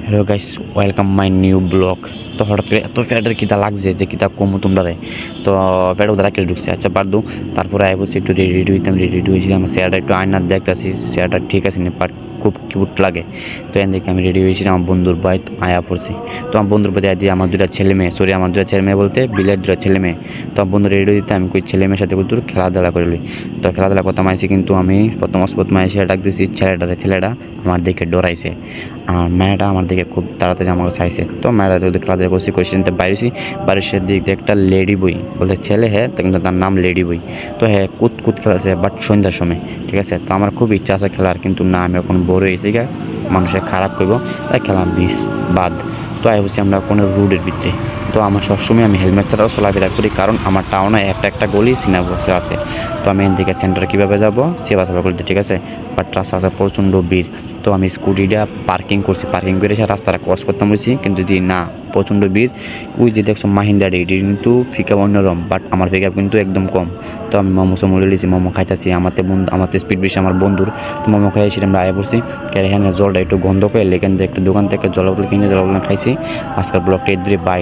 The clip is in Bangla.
Hello guys, welcome my new blog. তো হঠাৎ করে এত ফ্যাটের কিতা লাগছে যে কিতা কমু তোমরা রে। তো ফ্যাট ওদের রাখে ঢুকছে, আচ্ছা বাদ দো। তারপরে আই বসে একটু রেডি হইতাম, রেডি হয়েছিলাম। আমার চেহারাটা একটু আয়নার দেখতেছি, চেহারাটা ঠিক আছে না, বাট খুব কিউট লাগে। তো এখান থেকে আমি রেডি হয়েছিলাম, আমার বন্ধুর বাইত আয়া পড়ছি। তো আমার বন্ধুর বাড়ি দিয়ে আমার দুটা ছেলে মেয়ে, আমার দুটা ছেলে মেয়ে বলতে বিলের দুটা ছেলে মেয়ে। তো আমার বন্ধু রেডি দিতে আমি কই ছেলে মেয়ের সাথে কত খেলাধুলা করে লই। তো খেলাধুলা করতাম আইসি, কিন্তু আমি প্রথম আইসি ডাক দিয়েছি ছেলেটা আমার দেখে ডরাইছে। আর মেয়েটা আমার দিকে খুব তাড়াতাড়ি আমাকে চাইছে। তো মেয়েটা যদি খেলাধুলা করছি কোয়েশ্চেনতে বাইরেছি, বারিশের দিক দিয়ে একটা লেডি বই বলতে ছেলে, হ্যাঁ, তো কিন্তু তার নাম লেডি বই। তো হ্যাঁ, কুত খেলাছে, বাট সন্ধ্যার সময়, ঠিক আছে। তো আমার খুব ইচ্ছা আছে খেলার, কিন্তু না, আমি এখন বড় হয়েছি গা, মানুষে খারাপ করবো, তাই খেলাম বিষ বাদ। তো আই হচ্ছে আমরা কোনো রোডের ভিতরে। তো আমার সবসময় আমি হেলমেট ছাড়াও চলাফেরা করি, কারণ আমার টাউনে একটা গলি সিনা বসে আছে। তো আমি এখান থেকে সেন্টারে কীভাবে যাবো সেবা করতে, ঠিক আছে। বাট রাস্তা আছে প্রচণ্ড ভিড়। তো আমি স্কুটিটা পার্কিং করছি, পার্কিং করে সে রাস্তাটা ক্রস করতে বলছি, কিন্তু যদি না, প্রচণ্ড ভিড়। ওই যে দেখছো মাহিন্দার এটি কিন্তু পিকআপ অন্যরকম, বাট আমার পিকআপ কিন্তু একদম কম। তো আমি মোমো লিয়েছি, মোমো খাইতেছি। আমার স্পিড বেশি আমার বন্ধুর। তো মোমো খাইছি, আমরা আয়া পড়ছি। এখানে জলটা একটু গন্ধ করে এখান থেকে একটা দোকান থেকে জল বোতল কিনে জল বোতল খাইছি। আজকের ব্লগটা এর বাই।